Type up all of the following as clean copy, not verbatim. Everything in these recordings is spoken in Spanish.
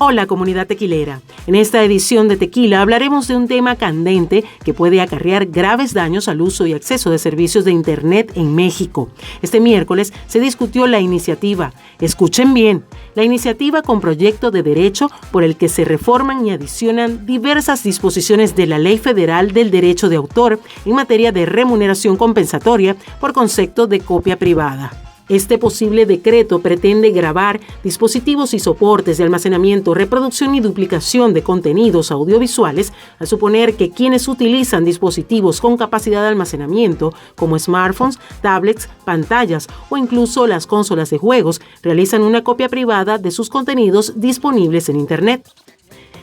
Hola comunidad tequilera, en esta edición de Tequila hablaremos de un tema candente que puede acarrear graves daños al uso y acceso de servicios de Internet en México. Este miércoles se discutió la iniciativa, escuchen bien, la iniciativa con proyecto de derecho por el que se reforman y adicionan diversas disposiciones de la Ley Federal del Derecho de Autor en materia de remuneración compensatoria por concepto de copia privada. Este posible decreto pretende gravar dispositivos y soportes de almacenamiento, reproducción y duplicación de contenidos audiovisuales, al suponer que quienes utilizan dispositivos con capacidad de almacenamiento, como smartphones, tablets, pantallas o incluso las consolas de juegos, realizan una copia privada de sus contenidos disponibles en Internet.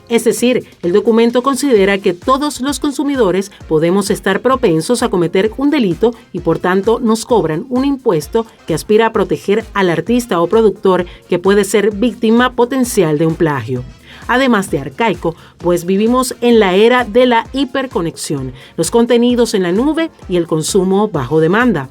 Es decir, el documento considera que todos los consumidores podemos estar propensos a cometer un delito y por tanto nos cobran un impuesto que aspira a proteger al artista o productor que puede ser víctima potencial de un plagio. Además de arcaico, pues vivimos en la era de la hiperconexión, los contenidos en la nube y el consumo bajo demanda.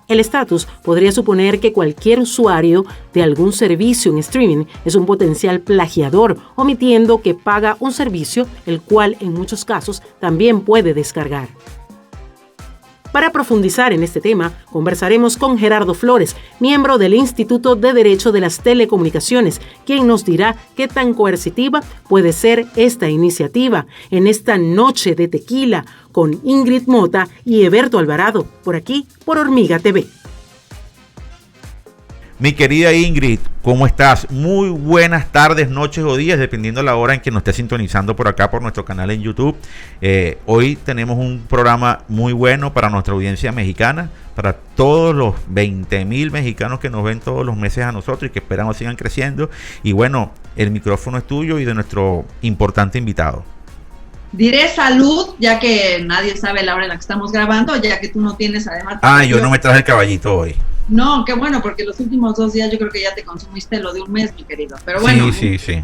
El estatus podría suponer que cualquier usuario de algún servicio en streaming es un potencial plagiador, omitiendo que paga un servicio, el cual en muchos casos también puede descargar. Para profundizar en este tema, conversaremos con Gerardo Flores, miembro del Instituto de Derecho de las Telecomunicaciones, quien nos dirá qué tan coercitiva puede ser esta iniciativa en esta noche de tequila con Ingrid Mota y Eberto Alvarado, por aquí, por Hormiga TV. Mi querida Ingrid, ¿cómo estás? Muy buenas tardes, noches o días, dependiendo de la hora en que nos estés sintonizando por acá, por nuestro canal en YouTube. Hoy tenemos un programa muy bueno para nuestra audiencia mexicana, para todos los 20,000 mexicanos que nos ven todos los meses a nosotros y que esperamos sigan creciendo. Y bueno, el micrófono es tuyo y de nuestro importante invitado. Diré salud, ya que nadie sabe la hora en la que estamos grabando, ya que tú no tienes además... Yo no me traje el caballito hoy. No, qué bueno, porque los últimos 2 días yo creo que ya te consumiste lo de un mes, mi querido. Pero bueno. Sí.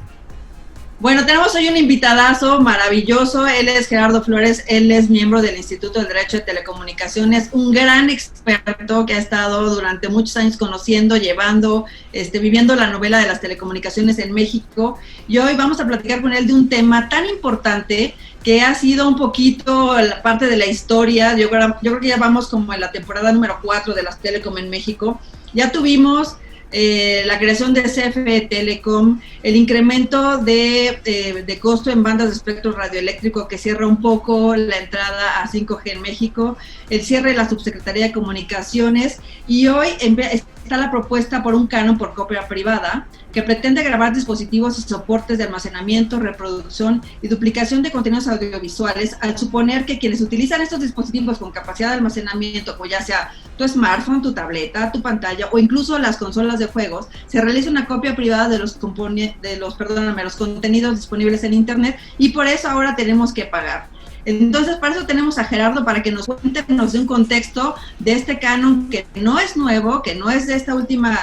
Bueno, tenemos hoy un invitadazo maravilloso. Él es Gerardo Flores, él es miembro del Instituto del Derecho de Telecomunicaciones, un gran experto que ha estado durante muchos años conociendo, llevando, viviendo la novela de las telecomunicaciones en México. Y hoy vamos a platicar con él de un tema tan importante que ha sido un poquito la parte de la historia. Yo creo que ya vamos como en la temporada número 4 de las Telecom en México. Ya tuvimos la creación de CFE Telecom, el incremento de costo en bandas de espectro radioeléctrico que cierra un poco la entrada a 5G en México, el cierre de la Subsecretaría de Comunicaciones, y hoy está la propuesta por un canon por copia privada que pretende grabar dispositivos y soportes de almacenamiento, reproducción y duplicación de contenidos audiovisuales, al suponer que quienes utilizan estos dispositivos con capacidad de almacenamiento, pues ya sea tu smartphone, tu tableta, tu pantalla o incluso las consolas de juegos, se realiza una copia privada de los contenidos disponibles en Internet, y por eso ahora tenemos que pagar. Entonces, para eso tenemos a Gerardo, para que nos cuente, nos dé un contexto de este canon que no es nuevo, que no es de esta última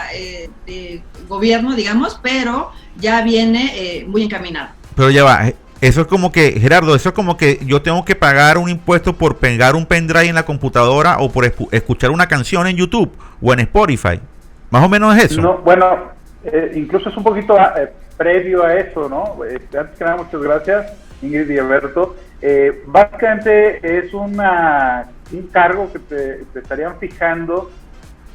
gobierno, digamos, pero ya viene muy encaminado. Pero ya va, eso es como que, Gerardo, eso es como que yo tengo que pagar un impuesto por pegar un pendrive en la computadora o por escuchar una canción en YouTube o en Spotify. Más o menos es eso. No, bueno, incluso es un poquito previo a eso, ¿no? Antes que nada, muchas gracias, Ingrid y Alberto. Básicamente es un cargo que te estarían fijando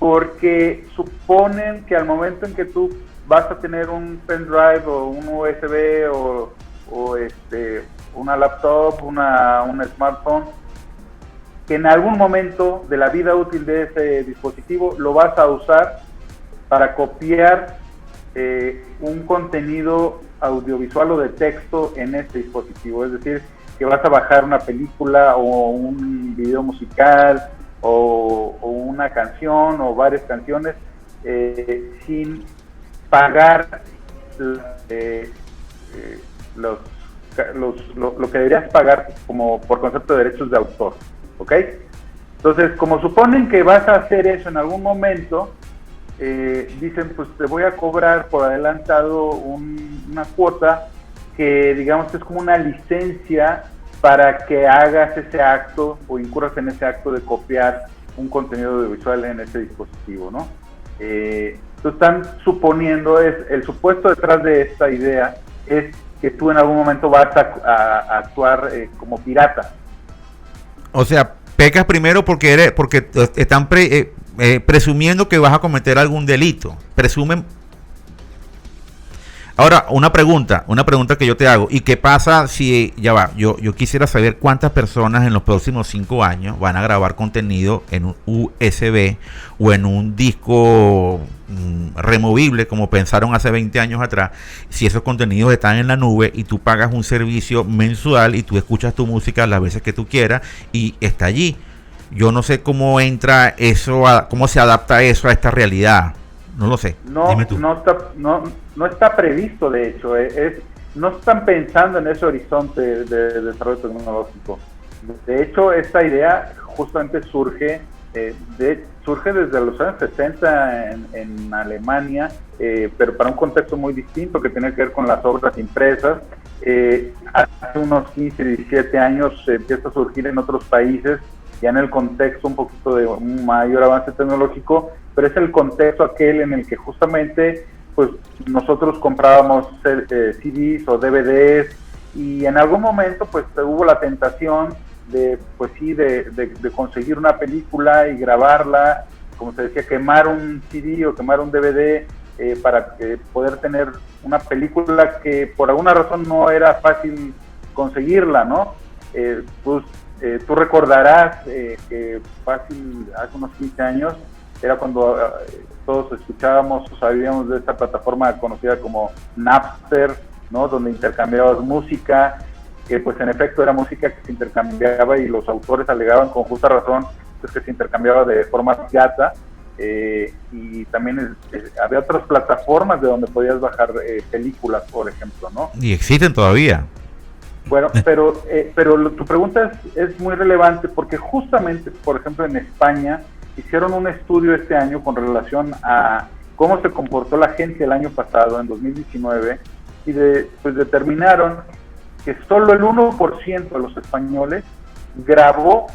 porque suponen que al momento en que tú vas a tener un pendrive o un USB o una laptop, un smartphone, que en algún momento de la vida útil de ese dispositivo lo vas a usar para copiar un contenido audiovisual o de texto en este dispositivo. Es decir, que vas a bajar una película o un video musical o una canción o varias canciones sin pagar lo que deberías pagar como por concepto de derechos de autor, ¿ok? Entonces, como suponen que vas a hacer eso en algún momento, dicen, pues te voy a cobrar por adelantado una cuota que digamos que es como una licencia para que hagas ese acto o incurras en ese acto de copiar un contenido audiovisual en ese dispositivo, ¿no? Entonces están suponiendo, el supuesto detrás de esta idea es que tú en algún momento vas a actuar como pirata. O sea, pecas primero porque están presumiendo que vas a cometer algún delito. Presumen. Ahora, una pregunta que yo te hago. ¿Y qué pasa si, ya va, yo quisiera saber cuántas personas en los próximos 5 años van a grabar contenido en un USB o en un disco removible, como pensaron hace 20 años atrás, si esos contenidos están en la nube y tú pagas un servicio mensual y tú escuchas tu música las veces que tú quieras y está allí? Yo no sé cómo entra eso, cómo se adapta eso a esta realidad. No lo sé. Dime tú. No está previsto, de hecho. No están pensando en ese horizonte de desarrollo tecnológico. De hecho, esta idea justamente surge desde los años 60 en Alemania, pero para un contexto muy distinto que tiene que ver con las obras impresas. Hace unos 15, 17 años empieza a surgir en otros países, ya en el contexto un poquito de un mayor avance tecnológico, pero es el contexto aquel en el que justamente pues nosotros comprábamos CDs o DVDs y en algún momento pues hubo la tentación de conseguir una película y grabarla, como se decía, quemar un CD o quemar un DVD para poder tener una película que por alguna razón no era fácil conseguirla, ¿no? Tú recordarás que fácil, hace unos 15 años, era cuando todos escuchábamos o sabíamos de esta plataforma conocida como Napster, ¿no? Donde intercambiabas música, que pues en efecto era música que se intercambiaba y los autores alegaban con justa razón pues, que se intercambiaba de forma pirata, y también había otras plataformas de donde podías bajar películas, por ejemplo, ¿no? Y existen todavía. Bueno, pero tu pregunta es muy relevante porque justamente, por ejemplo, en España hicieron un estudio este año con relación a cómo se comportó la gente el año pasado, en 2019, y pues determinaron que solo el 1% de los españoles grabó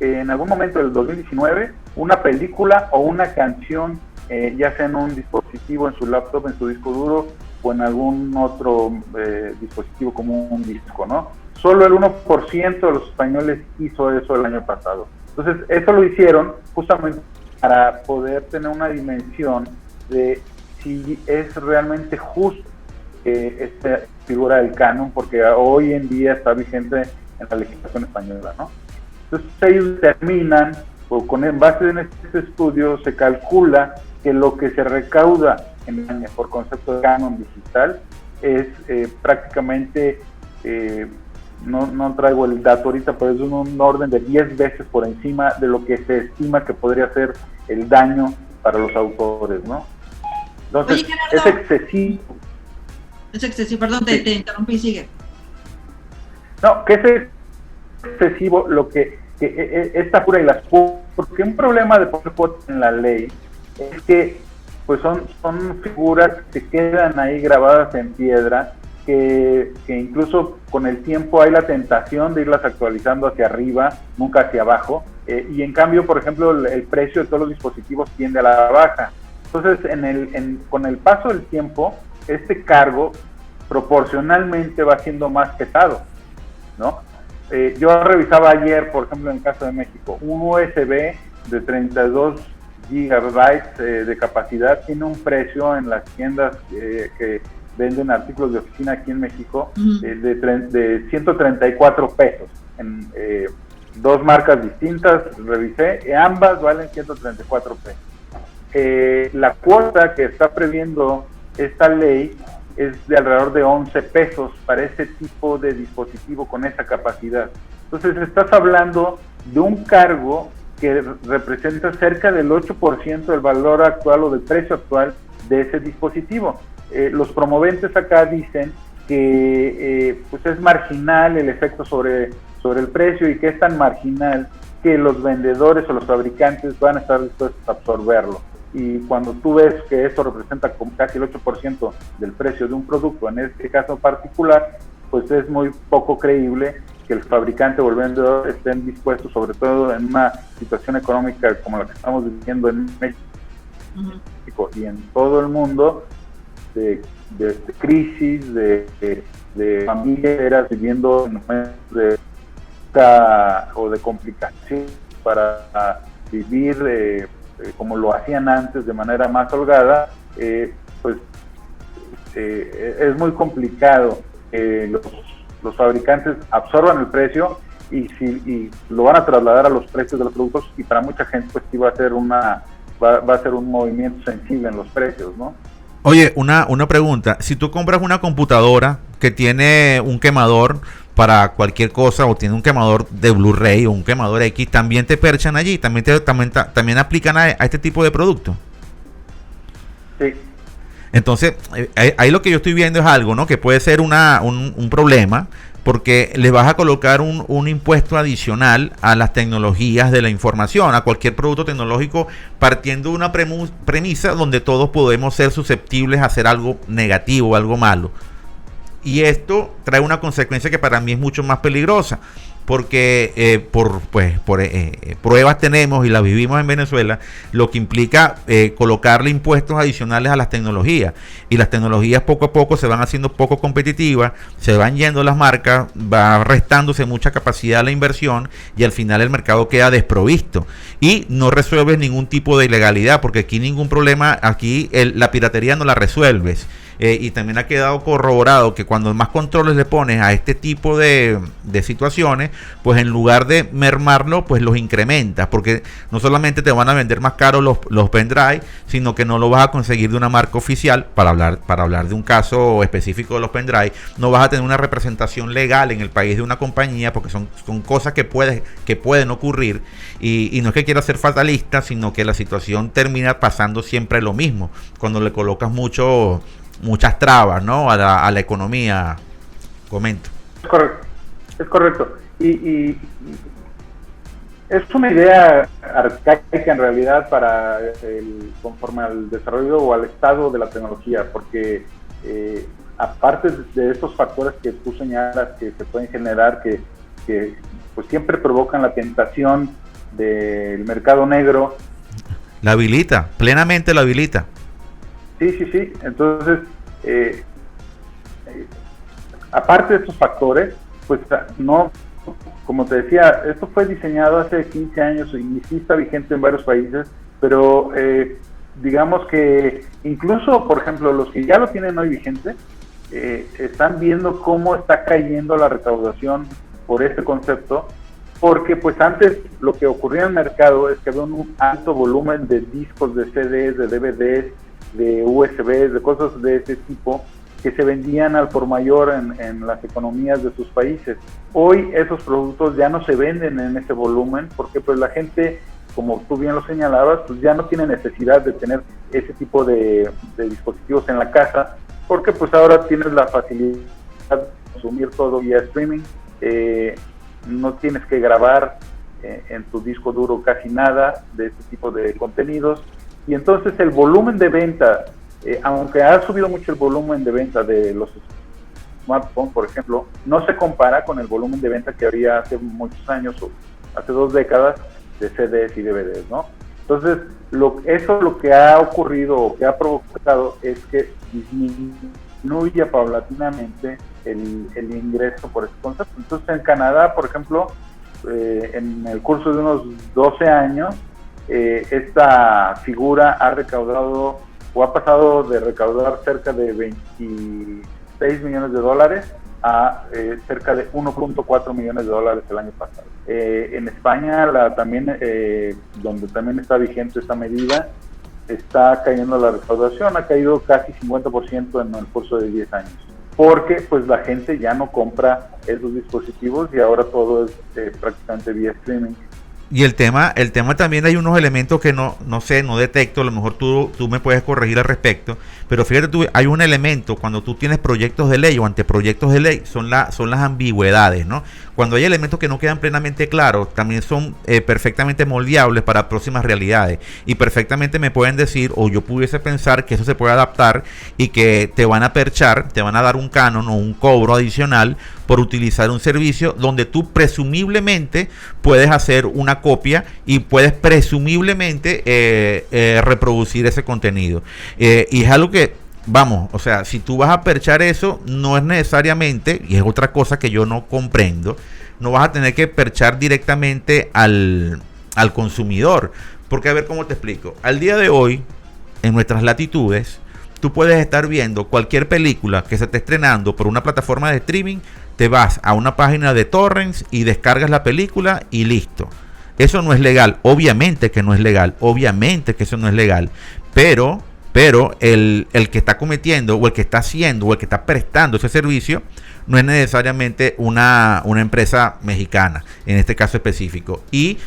en algún momento del 2019 una película o una canción, ya sea en un dispositivo, en su laptop, en su disco duro o en algún otro dispositivo como un disco, ¿no? Solo el 1% de los españoles hizo eso el año pasado. Entonces, eso lo hicieron justamente para poder tener una dimensión de si es realmente justo esta figura del canon, porque hoy en día está vigente en la legislación española, ¿no? Entonces, ellos determinan, o en base en este estudio, se calcula que lo que se recauda en el año por concepto de canon digital es prácticamente... No traigo el dato ahorita, pero es un orden de 10 veces por encima de lo que se estima que podría ser el daño para los autores, ¿no? Entonces, oye, Gerardo, es excesivo. Es excesivo, perdón, te interrumpí, sigue. No, que es excesivo lo que esta pura y las... Porque un problema de poner cuotas en la ley es que pues son figuras que quedan ahí grabadas en piedra, que incluso con el tiempo hay la tentación de irlas actualizando hacia arriba, nunca hacia abajo, y en cambio, por ejemplo, el precio de todos los dispositivos tiende a la baja. Entonces, con el paso del tiempo, este cargo proporcionalmente va siendo más pesado, ¿no? Yo revisaba ayer, por ejemplo, en el caso de México, un USB de 32 gigabytes de capacidad tiene un precio en las tiendas que venden artículos de oficina aquí en México de 134 pesos. En dos marcas distintas, revisé, ambas valen 134 pesos. La cuota que está previendo esta ley es de alrededor de 11 pesos para ese tipo de dispositivo con esa capacidad. Entonces estás hablando de un cargo que representa cerca del 8% del valor actual o del precio actual de ese dispositivo. Los promoventes acá dicen que pues es marginal el efecto sobre el precio y que es tan marginal que los vendedores o los fabricantes van a estar dispuestos a absorberlo. Y cuando tú ves que eso representa como casi el 8% del precio de un producto, en este caso particular, pues es muy poco creíble que el fabricante o el vendedor estén dispuestos, sobre todo en una situación económica como la que estamos viviendo en México, México y en todo el mundo, de crisis, de familias viviendo en momentos de o de complicación para vivir como lo hacían antes, de manera más holgada, pues es muy complicado que los fabricantes absorban el precio y lo van a trasladar a los precios de los productos, y para mucha gente pues sí va a ser va a ser un movimiento sensible en los precios, ¿no? Oye, una pregunta, si tú compras una computadora que tiene un quemador para cualquier cosa, o tiene un quemador de Blu-ray o un quemador X, ¿también te perchan allí? ¿También aplican a este tipo de producto? Sí. Entonces, ahí lo que yo estoy viendo es algo, ¿no? Que puede ser un problema, porque les vas a colocar un impuesto adicional a las tecnologías de la información, a cualquier producto tecnológico, partiendo de una premisa donde todos podemos ser susceptibles a hacer algo negativo, algo malo. Y esto trae una consecuencia que para mí es mucho más peligrosa, porque por pruebas tenemos y las vivimos en Venezuela, lo que implica colocarle impuestos adicionales a las tecnologías, y las tecnologías poco a poco se van haciendo poco competitivas, se van yendo las marcas, va restándose mucha capacidad a la inversión, y al final el mercado queda desprovisto y no resuelves ningún tipo de ilegalidad, porque aquí ningún problema, aquí la piratería no la resuelves. Y también ha quedado corroborado que cuando más controles le pones a este tipo de situaciones, pues en lugar de mermarlo, pues los incrementas, porque no solamente te van a vender más caro los pendrive, sino que no lo vas a conseguir de una marca oficial. Para hablar de un caso específico de los pendrive, no vas a tener una representación legal en el país de una compañía, porque son cosas que pueden ocurrir, y no es que quiera ser fatalista, sino que la situación termina pasando siempre lo mismo cuando le colocas muchas trabas, ¿no? a la economía. Comento. Es correcto. Y es una idea arcaica en realidad conforme al desarrollo o al estado de la tecnología, porque aparte de estos factores que tú señalas que se pueden generar, que pues siempre provocan la tentación del mercado negro. La habilita, plenamente la habilita. Sí. Entonces, aparte de estos factores, pues no, como te decía, esto fue diseñado hace 15 años y sí está vigente en varios países, pero digamos que incluso, por ejemplo, los que ya lo tienen hoy vigente, están viendo cómo está cayendo la recaudación por este concepto, porque pues antes lo que ocurría en el mercado es que había un alto volumen de discos, de CDs, de DVDs, de USBs, de cosas de ese tipo, que se vendían al por mayor en las economías de sus países. Hoy esos productos ya no se venden en ese volumen, porque pues la gente, como tú bien lo señalabas, pues ya no tiene necesidad de tener ese tipo de dispositivos en la casa, porque pues ahora tienes la facilidad de consumir todo vía streaming, no tienes que grabar en tu disco duro casi nada de este tipo de contenidos, y entonces el volumen de venta, aunque ha subido mucho el volumen de venta de los smartphones, por ejemplo, no se compara con el volumen de venta que había hace muchos años, o hace 2 décadas, de CDs y DVDs, ¿no? Entonces, lo que ha ocurrido o que ha provocado es que disminuya paulatinamente el ingreso por este concepto. Entonces, en Canadá, por ejemplo, en el curso de unos 12 años, esta figura ha recaudado o ha pasado de recaudar cerca de 26 millones de dólares a cerca de 1.4 millones de dólares el año pasado. En España, donde también está vigente esta medida, está cayendo la recaudación, ha caído casi 50% en el curso de 10 años, porque pues la gente ya no compra esos dispositivos y ahora todo es prácticamente vía streaming. Y el tema también, hay unos elementos que no sé, no detecto, a lo mejor tú me puedes corregir al respecto, pero fíjate tú, hay un elemento cuando tú tienes proyectos de ley o anteproyectos de ley, son las ambigüedades, ¿no? Cuando hay elementos que no quedan plenamente claros, también son perfectamente moldeables para próximas realidades, y perfectamente me pueden decir, o yo pudiese pensar que eso se puede adaptar y que te van a perchar, te van a dar un canon o un cobro adicional por utilizar un servicio donde tú presumiblemente puedes hacer una copia y puedes presumiblemente reproducir ese contenido. Y es algo que, vamos, o sea, si tú vas a perchar eso, no es necesariamente, y es otra cosa que yo no comprendo, no vas a tener que perchar directamente al consumidor. Porque, a ver cómo te explico. Al día de hoy, en nuestras latitudes, tú puedes estar viendo cualquier película que se esté estrenando por una plataforma de streaming, te vas a una página de torrents y descargas la película y listo. Eso no es legal, obviamente que no es legal, obviamente que eso no es legal, pero el que está cometiendo o el que está haciendo o el que está prestando ese servicio no es necesariamente una empresa mexicana, en este caso específico. Y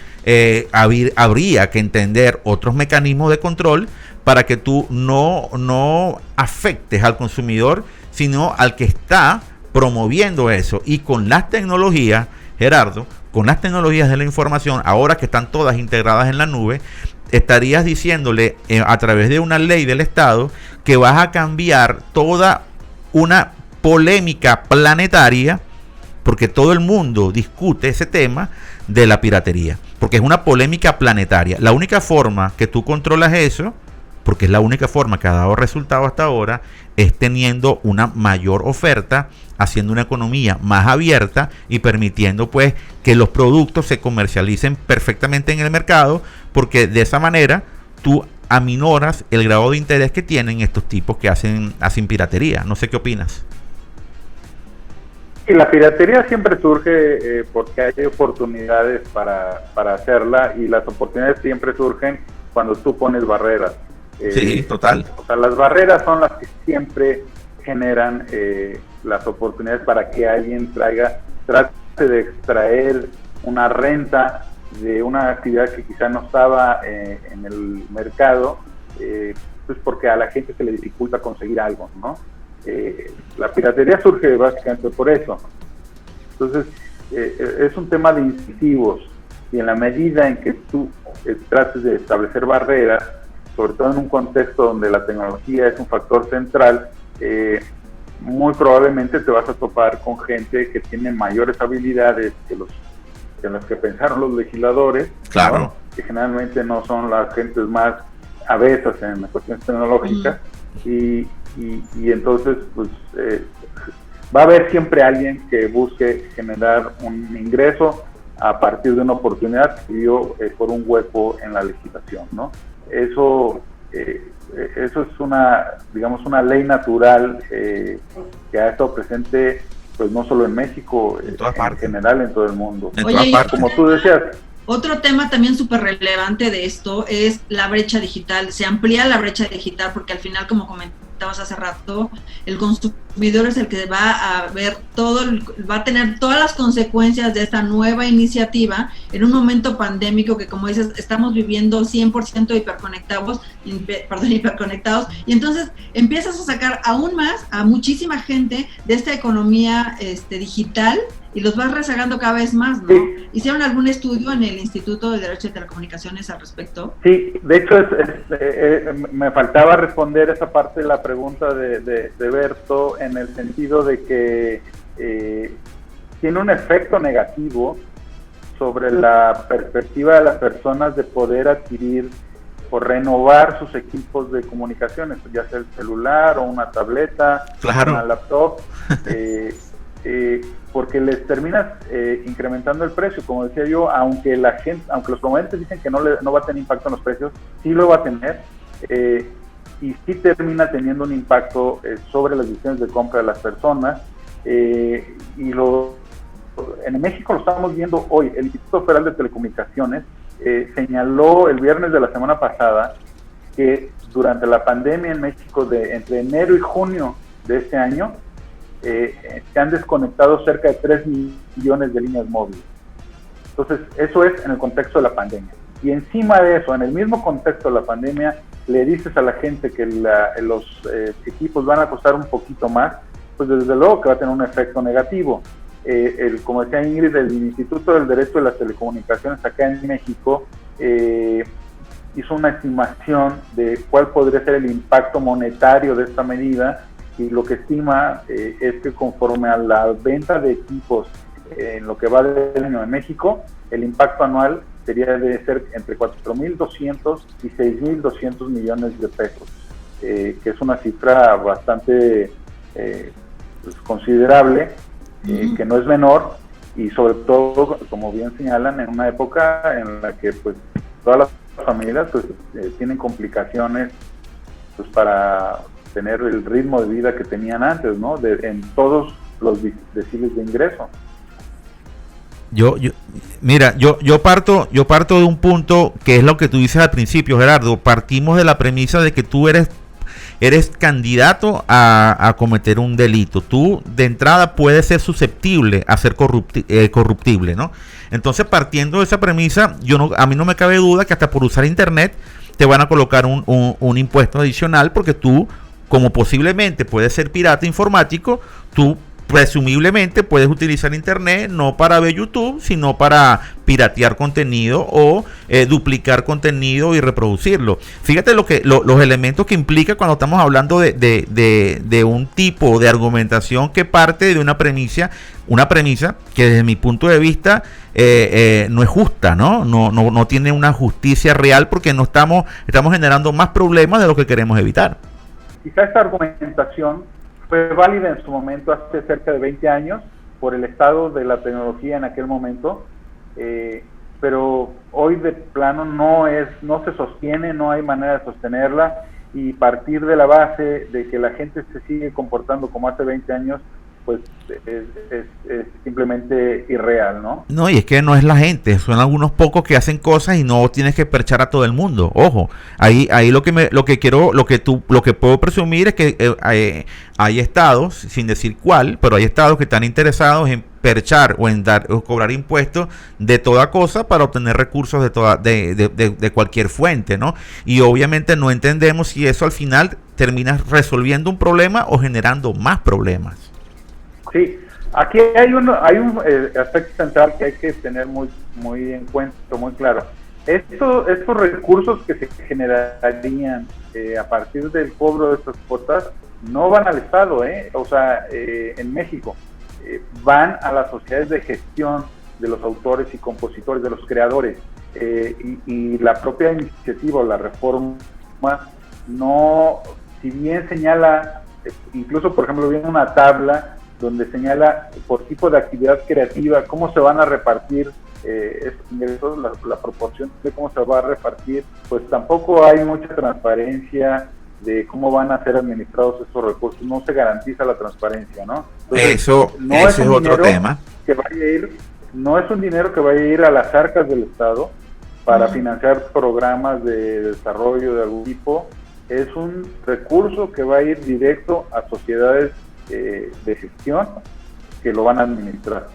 habría que entender otros mecanismos de control para que tú no afectes al consumidor, sino al que está promoviendo eso. Y con las tecnologías, Gerardo, con las tecnologías de la información, ahora que están todas integradas en la nube, estarías diciéndole a través de una ley del Estado que vas a cambiar toda una polémica planetaria, porque todo el mundo discute ese tema de la piratería, porque es una polémica planetaria. La única forma que tú controlas eso, porque es la única forma que ha dado resultado hasta ahora, es teniendo una mayor oferta, haciendo una economía más abierta y permitiendo pues que los productos se comercialicen perfectamente en el mercado, porque de esa manera tú aminoras el grado de interés que tienen estos tipos que hacen piratería. No sé qué opinas. Y la piratería siempre surge porque hay oportunidades para hacerla, y las oportunidades siempre surgen cuando tú pones barreras. Sí, total. O sea, las barreras son las que siempre generan las oportunidades para que alguien trate de extraer una renta de una actividad que quizá no estaba en el mercado, pues porque a la gente se le dificulta conseguir algo, ¿no? La piratería surge básicamente por eso. Entonces, es un tema de incentivos, y en la medida en que tú trates de establecer barreras, sobre todo en un contexto donde la tecnología es un factor central, muy probablemente te vas a topar con gente que tiene mayores habilidades que las que pensaron los legisladores, claro, ¿no? Que generalmente no son las gentes más avesas en las cuestiones tecnológicas, y entonces pues va a haber siempre alguien que busque generar un ingreso a partir de una oportunidad que dio por un hueco en la legislación, ¿no? Eso es una ley natural que ha estado presente pues no solo en México, en general en todo el mundo. Oye, como tú decías. Otro tema también súper relevante de esto es la brecha digital. Se amplía la brecha digital porque al final, como comentabas hace rato, el consumidor es el que va a ver va a tener todas las consecuencias de esta nueva iniciativa en un momento pandémico que, como dices, estamos viviendo 100% hiperconectados, y entonces empiezas a sacar aún más a muchísima gente de esta economía digital, y los vas rezagando cada vez más, ¿no? Sí. ¿Hicieron algún estudio en el Instituto de Derecho de Telecomunicaciones al respecto? Sí, de hecho me faltaba responder esa parte de la pregunta de Berto, en el sentido de que tiene un efecto negativo sobre la perspectiva de las personas de poder adquirir o renovar sus equipos de comunicaciones, ya sea el celular o una tableta, claro, una laptop, porque les terminas incrementando el precio. Como decía yo, aunque los proponentes dicen que no va a tener impacto en los precios, sí lo va a tener, y sí termina teniendo un impacto sobre las decisiones de compra de las personas, en México lo estamos viendo hoy. El Instituto Federal de Telecomunicaciones señaló el viernes de la semana pasada que durante la pandemia en México, entre enero y junio de este año, se han desconectado cerca de 3 millones de líneas móviles. Entonces, eso es en el contexto de la pandemia. Y encima de eso, en el mismo contexto de la pandemia, le dices a la gente que los equipos van a costar un poquito más, pues desde luego que va a tener un efecto negativo. Como decía Ingrid, el Instituto del Derecho de las Telecomunicaciones acá en México hizo una estimación de cuál podría ser el impacto monetario de esta medida, y lo que estima es que conforme a la venta de equipos en lo que va del año en México, el impacto anual sería de ser entre 4.200 y 6.200 millones de pesos, que es una cifra bastante pues, considerable, que no es menor, y sobre todo, como bien señalan, en una época en la que pues todas las familias pues tienen complicaciones pues para tener el ritmo de vida que tenían antes, ¿no? En todos los deciles de ingreso. Mira, yo parto de un punto que es lo que tú dices al principio, Gerardo. Partimos de la premisa de que tú eres candidato a cometer un delito. Tú de entrada puedes ser susceptible a ser corruptible, ¿no? Entonces, partiendo de esa premisa, a mí no me cabe duda que hasta por usar internet te van a colocar un impuesto adicional, porque tú, como posiblemente puedes ser pirata informático, tú presumiblemente puedes utilizar internet no para ver YouTube, sino para piratear contenido o duplicar contenido y reproducirlo. Fíjate los elementos que implica cuando estamos hablando de un tipo de argumentación que parte de una premisa que desde mi punto de vista no es justa, no tiene una justicia real, porque estamos generando más problemas de lo que queremos evitar. Quizá esta argumentación fue válida en su momento, hace cerca de 20 años, por el estado de la tecnología en aquel momento, pero hoy de plano no se sostiene, no hay manera de sostenerla, y partir de la base de que la gente se sigue comportando como hace 20 años, pues es simplemente irreal, ¿no? No, y es que no es la gente, son algunos pocos que hacen cosas y no tienes que perchar a todo el mundo. Ojo, ahí lo que puedo presumir es que hay estados, sin decir cuál, pero hay estados que están interesados en perchar o en cobrar impuestos de toda cosa para obtener recursos de cualquier fuente, ¿no? Y obviamente no entendemos si eso al final termina resolviendo un problema o generando más problemas. Sí, aquí hay un aspecto central que hay que tener muy en cuenta, muy claro. Estos recursos que se generarían a partir del cobro de estas cuotas no van al Estado, o sea, en México, van a las sociedades de gestión de los autores y compositores, de los creadores, y la propia iniciativa o la reforma no, si bien señala, incluso por ejemplo viene una tabla donde señala por tipo de actividad creativa cómo se van a repartir estos ingresos, la proporción de cómo se va a repartir, pues tampoco hay mucha transparencia de cómo van a ser administrados estos recursos, no se garantiza la transparencia, ¿no? Entonces, eso es otro tema. No es un dinero que vaya a ir a las arcas del Estado para financiar programas de desarrollo de algún tipo, es un recurso que va a ir directo a sociedades de gestión que lo van a administrar.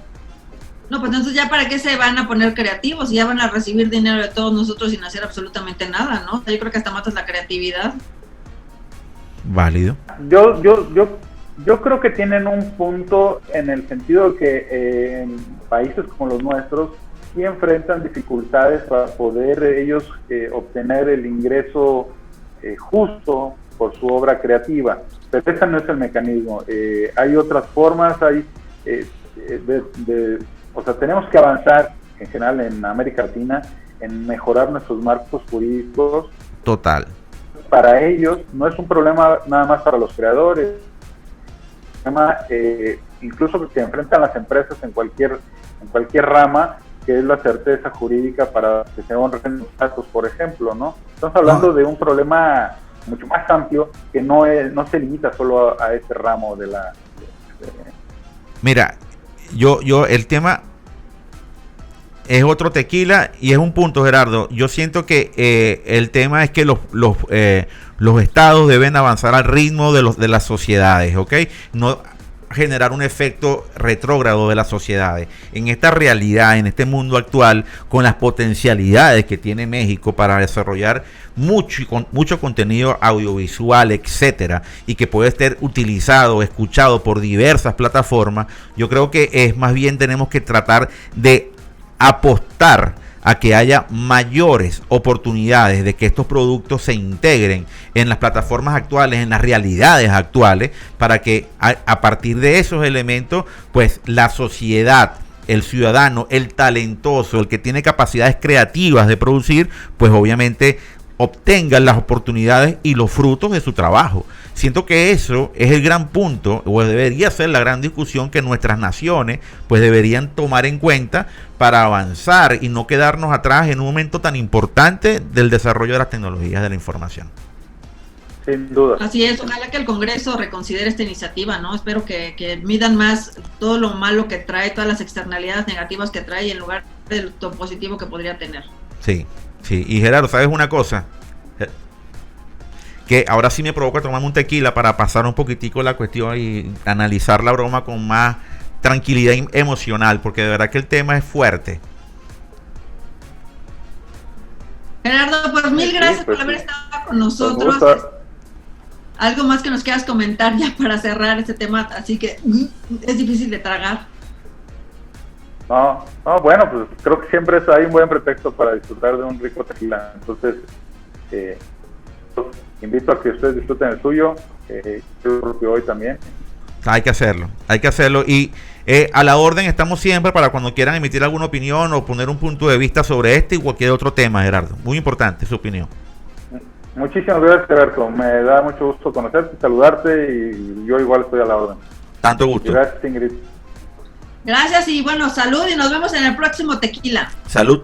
No, pues entonces ya para qué se van a poner creativos, ya van a recibir dinero de todos nosotros sin hacer absolutamente nada, ¿no? Yo creo que hasta matas la creatividad. Válido. Yo creo que tienen un punto en el sentido de que en países como los nuestros sí enfrentan dificultades para poder ellos obtener el ingreso justo por su obra creativa, pero ese no es el mecanismo. Hay otras formas, o sea, tenemos que avanzar en general en América Latina en mejorar nuestros marcos jurídicos. Total. Para ellos no es un problema nada más para los creadores, es un problema incluso que enfrentan las empresas en cualquier rama, que es la certeza jurídica para que se honren los datos, por ejemplo, ¿no? Estamos hablando de un problema mucho más amplio que no se limita solo a este ramo de la... Mira, el tema es otro tequila y es un punto, Gerardo. Yo siento que el tema es que los estados deben avanzar al ritmo de las sociedades, ¿ok? No generar un efecto retrógrado de las sociedades. En esta realidad, en este mundo actual, con las potencialidades que tiene México para desarrollar mucho contenido audiovisual, etcétera, y que puede ser utilizado, escuchado por diversas plataformas, yo creo que es más bien tenemos que tratar de apostar a que haya mayores oportunidades de que estos productos se integren en las plataformas actuales, en las realidades actuales, para que a partir de esos elementos, pues la sociedad, el ciudadano, el talentoso, el que tiene capacidades creativas de producir, pues obviamente obtengan las oportunidades y los frutos de su trabajo. Siento que eso es el gran punto, o debería ser la gran discusión que nuestras naciones pues deberían tomar en cuenta para avanzar y no quedarnos atrás en un momento tan importante del desarrollo de las tecnologías de la información. Sin duda. Así es, ojalá que el Congreso reconsidere esta iniciativa, ¿no? Espero que midan más todo lo malo que trae, todas las externalidades negativas que trae en lugar de lo positivo que podría tener. Sí, sí. Y Gerardo, ¿sabes una cosa? Que ahora sí me provoca tomarme un tequila para pasar un poquitico la cuestión y analizar la broma con más tranquilidad emocional, porque de verdad que el tema es fuerte. Gerardo, pues mil gracias por haber estado con nosotros. Algo más que nos quieras comentar ya para cerrar este tema, así que es difícil de tragar. No, bueno, pues creo que siempre hay un buen pretexto para disfrutar de un rico tequila. Entonces, invito a que ustedes disfruten el suyo, yo propio hoy también. Hay que hacerlo y a la orden estamos siempre para cuando quieran emitir alguna opinión o poner un punto de vista sobre este y cualquier otro tema, Gerardo. Muy importante su opinión. Muchísimas gracias, Gerardo. Me da mucho gusto conocerte, saludarte y yo igual estoy a la orden. Tanto gusto. Gracias, Ingrid. Gracias y bueno, salud y nos vemos en el próximo tequila. Salud.